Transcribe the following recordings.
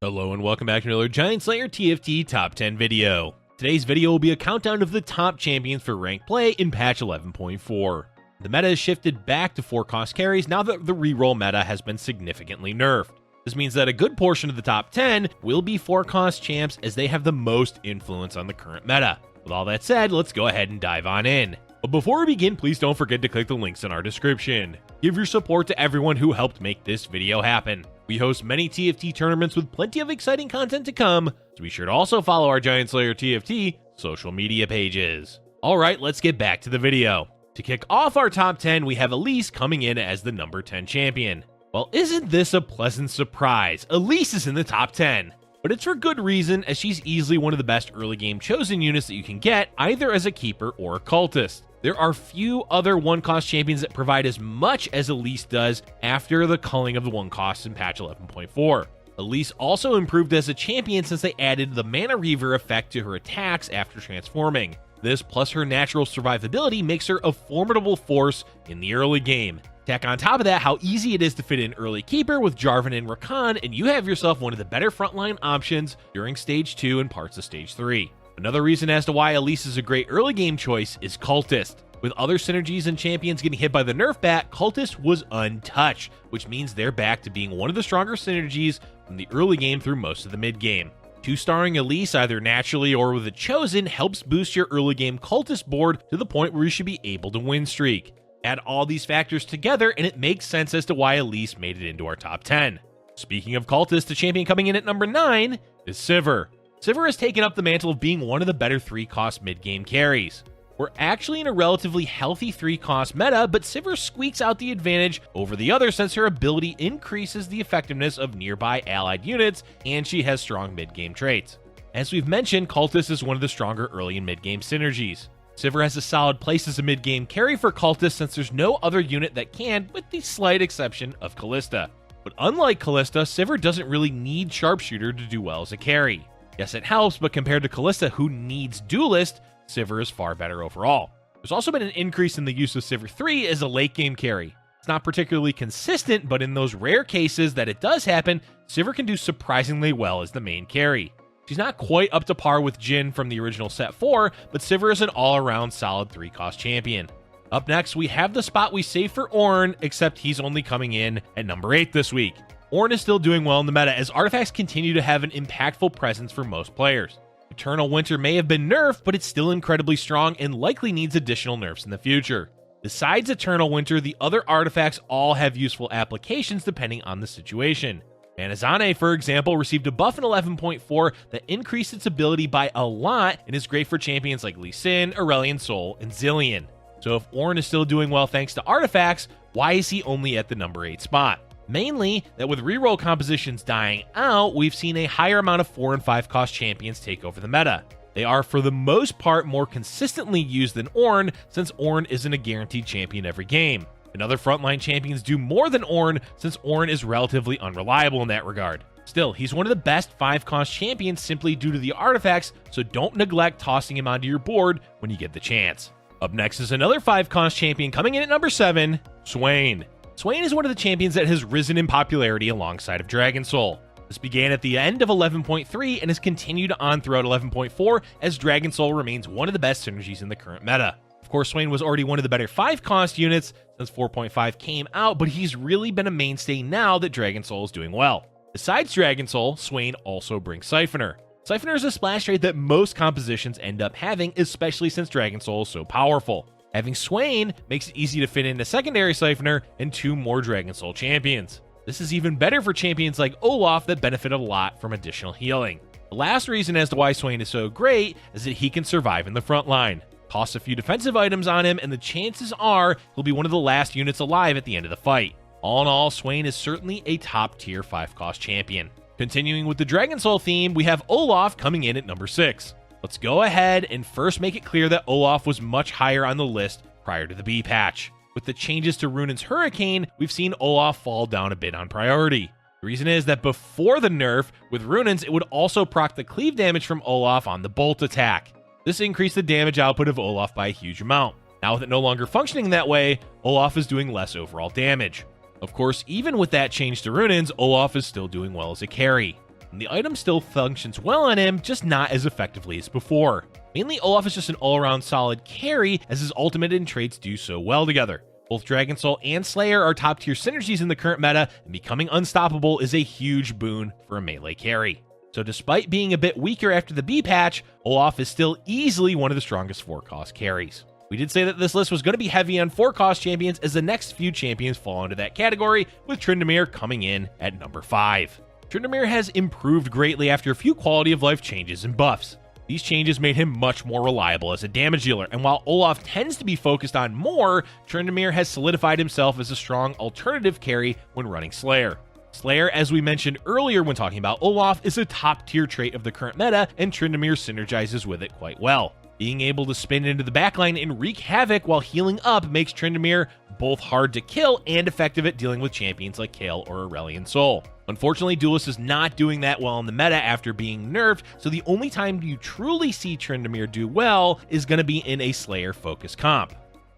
Hello and welcome back to another Giant Slayer TFT Top 10 video. Today's video will be a countdown of the top champions for ranked play in patch 11.4. The meta has shifted back to 4-cost carries now that the reroll meta has been significantly nerfed. This means that a good portion of the top 10 will be 4-cost champs as they have the most influence on the current meta. With all that said, let's go ahead and dive on in. But before we begin, please don't forget to click the links in our description. Give your support to everyone who helped make this video happen. We host many TFT tournaments with plenty of exciting content to come, so be sure to also follow our Giant Slayer TFT social media pages. Alright, let's get back to the video. To kick off our top 10, we have Elise coming in as the number 10 champion. Well, isn't this a pleasant surprise? Elise is in the top 10. But it's for good reason, as she's easily one of the best early game chosen units that you can get, either as a keeper or a cultist. There are few other 1-cost champions that provide as much as Elise does after the culling of the 1-costs in patch 11.4. Elise also improved as a champion since they added the Mana Reaver effect to her attacks after transforming. This plus her natural survivability makes her a formidable force in the early game. Tack on top of that how easy it is to fit in early keeper with Jarvan and Rakan, and you have yourself one of the better frontline options during stage 2 and parts of stage 3. Another reason as to why Elise is a great early game choice is Cultist. With other synergies and champions getting hit by the nerf bat, Cultist was untouched, which means they're back to being one of the stronger synergies from the early game through most of the mid game. 2-starring Elise either naturally or with a chosen helps boost your early game Cultist board to the point where you should be able to win streak. Add all these factors together and it makes sense as to why Elise made it into our top 10. Speaking of Cultist, the champion coming in at number 9 is Sivir. Sivir has taken up the mantle of being one of the better 3-cost mid-game carries. We're actually in a relatively healthy 3-cost meta, but Sivir squeaks out the advantage over the others since her ability increases the effectiveness of nearby allied units, and she has strong mid-game traits. As we've mentioned, Cultist is one of the stronger early and mid-game synergies. Sivir has a solid place as a mid-game carry for Cultist since there's no other unit that can, with the slight exception of Kalista. But unlike Kalista, Sivir doesn't really need Sharpshooter to do well as a carry. Yes, it helps, but compared to Kalista, who needs Duelist, Sivir is far better overall. There's also been an increase in the use of Sivir 3 as a late game carry. It's not particularly consistent, but in those rare cases that it does happen, Sivir can do surprisingly well as the main carry. She's not quite up to par with Jhin from the original set 4, but Sivir is an all-around solid 3-cost champion. Up next, we have the spot we saved for Ornn, except he's only coming in at number 8 this week. Ornn is still doing well in the meta as artifacts continue to have an impactful presence for most players. Eternal Winter may have been nerfed, but it's still incredibly strong and likely needs additional nerfs in the future. Besides Eternal Winter, the other artifacts all have useful applications depending on the situation. Manazane, for example, received a buff in 11.4 that increased its ability by a lot and is great for champions like Lee Sin, Auriel Soul, and Zilean. So if Ornn is still doing well thanks to artifacts, why is he only at the number 8 spot? Mainly, that with reroll compositions dying out, we've seen a higher amount of 4 and 5 cost champions take over the meta. They are for the most part more consistently used than Ornn, since Ornn isn't a guaranteed champion every game. And other frontline champions do more than Ornn, since Ornn is relatively unreliable in that regard. Still, he's one of the best 5-cost champions simply due to the artifacts, so don't neglect tossing him onto your board when you get the chance. Up next is another 5-cost champion coming in at number 7, Swain. Swain is one of the champions that has risen in popularity alongside of Dragon Soul. This began at the end of 11.3 and has continued on throughout 11.4 as Dragon Soul remains one of the best synergies in the current meta. Of course, Swain was already one of the better 5-cost units since 4.5 came out, but he's really been a mainstay now that Dragon Soul is doing well. Besides Dragon Soul, Swain also brings Siphoner. Siphoner is a splash trade that most compositions end up having, especially since Dragon Soul is so powerful. Having Swain makes it easy to fit in a secondary Siphoner and 2 more Dragon Soul champions. This is even better for champions like Olaf that benefit a lot from additional healing. The last reason as to why Swain is so great is that he can survive in the front line. Toss a few defensive items on him and the chances are he'll be one of the last units alive at the end of the fight. All in all, Swain is certainly a top tier 5-cost champion. Continuing with the Dragon Soul theme, we have Olaf coming in at number 6. Let's go ahead and first make it clear that Olaf was much higher on the list prior to the B patch. With the changes to Runan's Hurricane, we've seen Olaf fall down a bit on priority. The reason is that before the nerf, with Runan's, it would also proc the cleave damage from Olaf on the bolt attack. This increased the damage output of Olaf by a huge amount. Now with it no longer functioning that way, Olaf is doing less overall damage. Of course, even with that change to Runan's, Olaf is still doing well as a carry. and the item still functions well on him, just not as effectively as before. Mainly, Olaf is just an all-around solid carry, as his ultimate and traits do so well together. Both Dragon Soul and Slayer are top-tier synergies in the current meta, and becoming unstoppable is a huge boon for a melee carry. So despite being a bit weaker after the B patch, Olaf is still easily one of the strongest 4-cost carries. We did say that this list was going to be heavy on 4-cost champions, as the next few champions fall into that category, with Tryndamere coming in at number 5. Tryndamere has improved greatly after a few quality of life changes and buffs. These changes made him much more reliable as a damage dealer, and while Olaf tends to be focused on more, Tryndamere has solidified himself as a strong alternative carry when running Slayer. Slayer, as we mentioned earlier when talking about Olaf, is a top-tier trait of the current meta, and Tryndamere synergizes with it quite well. Being able to spin into the backline and wreak havoc while healing up makes Tryndamere both hard to kill and effective at dealing with champions like Kale or Auriel Soul. Unfortunately, Duelist is not doing that well in the meta after being nerfed, so the only time you truly see Tryndamere do well is going to be in a Slayer-focused comp.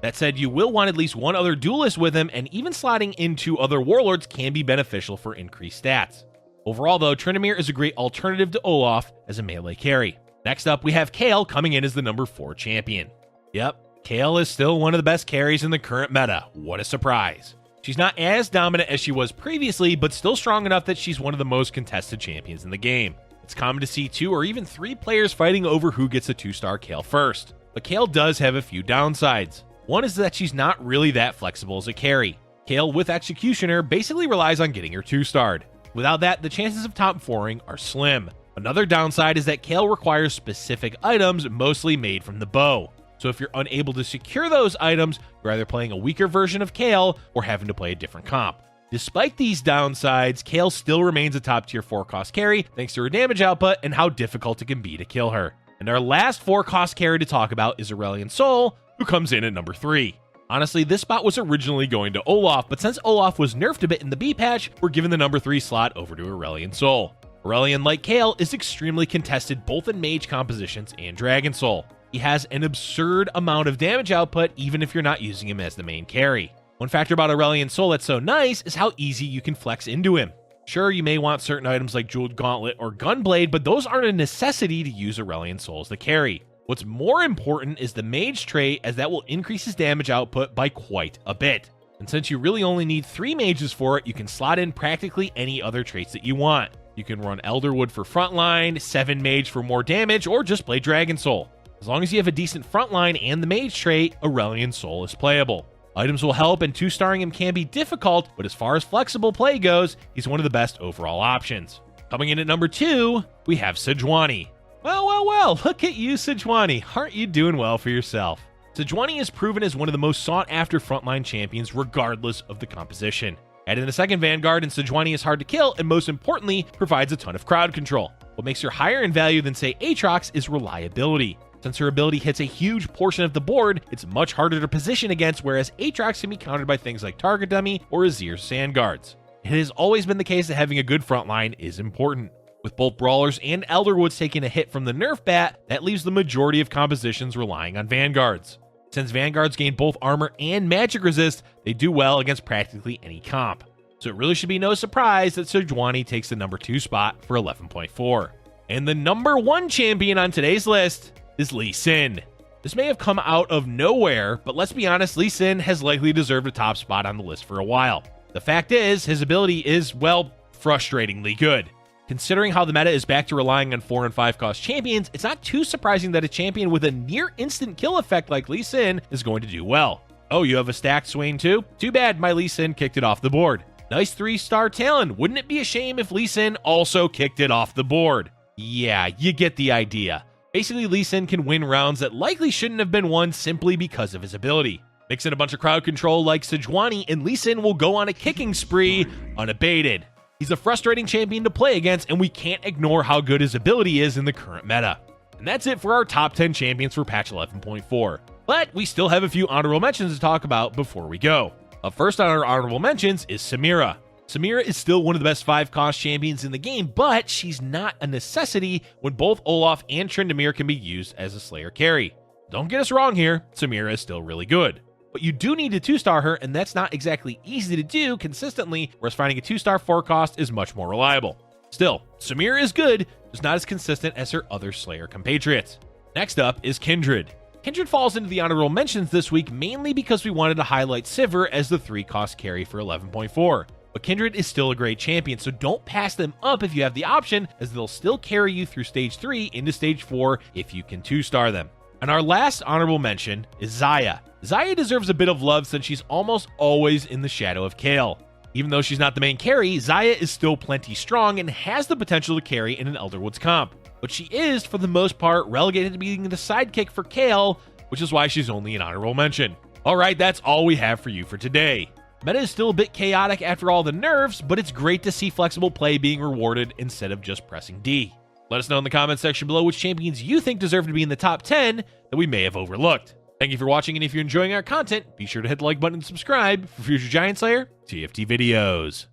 That said, you will want at least one other Duelist with him, and even slotting into other Warlords can be beneficial for increased stats. Overall, though, Tryndamere is a great alternative to Olaf as a melee carry. Next up, we have Kale coming in as the number 4 champion. Yep, Kale is still one of the best carries in the current meta. What a surprise. She's not as dominant as she was previously, but still strong enough that she's one of the most contested champions in the game. It's common to see 2 or even 3 players fighting over who gets a 2-star Kale first. But Kale does have a few downsides. One is that she's not really that flexible as a carry. Kale with Executioner basically relies on getting her 2-starred. Without that, the chances of top 4ing are slim. Another downside is that Kale requires specific items mostly made from the bow. So if you're unable to secure those items, you're either playing a weaker version of Kale or having to play a different comp. Despite these downsides, Kale still remains a top-tier 4-cost carry thanks to her damage output and how difficult it can be to kill her. And our last 4-cost carry to talk about is Auriel Soul, who comes in at number 3. Honestly, this spot was originally going to Olaf, but since Olaf was nerfed a bit in the B patch, we're giving the number 3 slot over to Auriel Soul. Auriel, like Kale, is extremely contested both in mage compositions and Dragon Soul. He has an absurd amount of damage output even if you're not using him as the main carry. One factor about Auriel Soul that's so nice is how easy you can flex into him. Sure, you may want certain items like Jeweled Gauntlet or Gunblade, but those aren't a necessity to use Auriel Soul as the carry. What's more important is the mage trait, as that will increase his damage output by quite a bit. And since you really only need 3 mages for it, you can slot in practically any other traits that you want. You can run Elderwood for frontline, 7 mage for more damage, or just play Dragon Soul. As long as you have a decent frontline and the mage trait, Auriel Soul is playable. Items will help, and 2-starring him can be difficult, but as far as flexible play goes, he's one of the best overall options. Coming in at number 2, we have Sejuani. Well, look at you, Sejuani. Aren't you doing well for yourself? Sejuani is proven as one of the most sought-after frontline champions regardless of the composition. Add in a second Vanguard, and Sejuani is hard to kill, and most importantly, provides a ton of crowd control. What makes her higher in value than, say, Aatrox is reliability. Since her ability hits a huge portion of the board, it's much harder to position against, whereas Aatrox can be countered by things like Target Dummy or Azir's Sandguards. It has always been the case that having a good frontline is important. With both Brawlers and Elderwoods taking a hit from the nerf bat, that leaves the majority of compositions relying on Vanguards. Since Vanguards gain both armor and magic resist, they do well against practically any comp. So it really should be no surprise that Sejuani takes the number 2 spot for 11.4. And the number 1 champion on today's list is Lee Sin. This may have come out of nowhere, but let's be honest, Lee Sin has likely deserved a top spot on the list for a while. The fact is, his ability is, well, frustratingly good. Considering how the meta is back to relying on 4 and 5 cost champions, it's not too surprising that a champion with a near instant kill effect like Lee Sin is going to do well. Oh, you have a stacked Swain too? Too bad my Lee Sin kicked it off the board. Nice 3-star Talon. Wouldn't it be a shame if Lee Sin also kicked it off the board? Yeah, you get the idea. Basically, Lee Sin can win rounds that likely shouldn't have been won simply because of his ability. Mix in a bunch of crowd control like Sejuani, and Lee Sin will go on a kicking spree unabated. He's a frustrating champion to play against, and we can't ignore how good his ability is in the current meta. And that's it for our top 10 champions for patch 11.4. But we still have a few honorable mentions to talk about before we go. Up first on our honorable mentions is Samira. Samira is still one of the best 5-cost champions in the game, but she's not a necessity when both Olaf and Tryndamere can be used as a Slayer carry. Don't get us wrong here, Samira is still really good. But you do need to 2-star her, and that's not exactly easy to do consistently, whereas finding a 2-star 4-cost is much more reliable. Still, Samir is good, just not as consistent as her other Slayer compatriots. Next up is Kindred. Kindred falls into the honorable mentions this week mainly because we wanted to highlight Sivir as the 3-cost carry for 11.4. But Kindred is still a great champion, so don't pass them up if you have the option, as they'll still carry you through Stage 3 into Stage 4 if you can 2-star them. And our last honorable mention is Xayah. Xayah deserves a bit of love since she's almost always in the shadow of Kale. Even though she's not the main carry, Xayah is still plenty strong and has the potential to carry in an Elderwoods comp. But she is, for the most part, relegated to being the sidekick for Kale, which is why she's only an honorable mention. Alright, that's all we have for you for today. Meta is still a bit chaotic after all the nerfs, but it's great to see flexible play being rewarded instead of just pressing D. Let us know in the comments section below which champions you think deserve to be in the top 10 that we may have overlooked. Thank you for watching, and if you're enjoying our content, be sure to hit the like button and subscribe for future Giant Slayer TFT videos.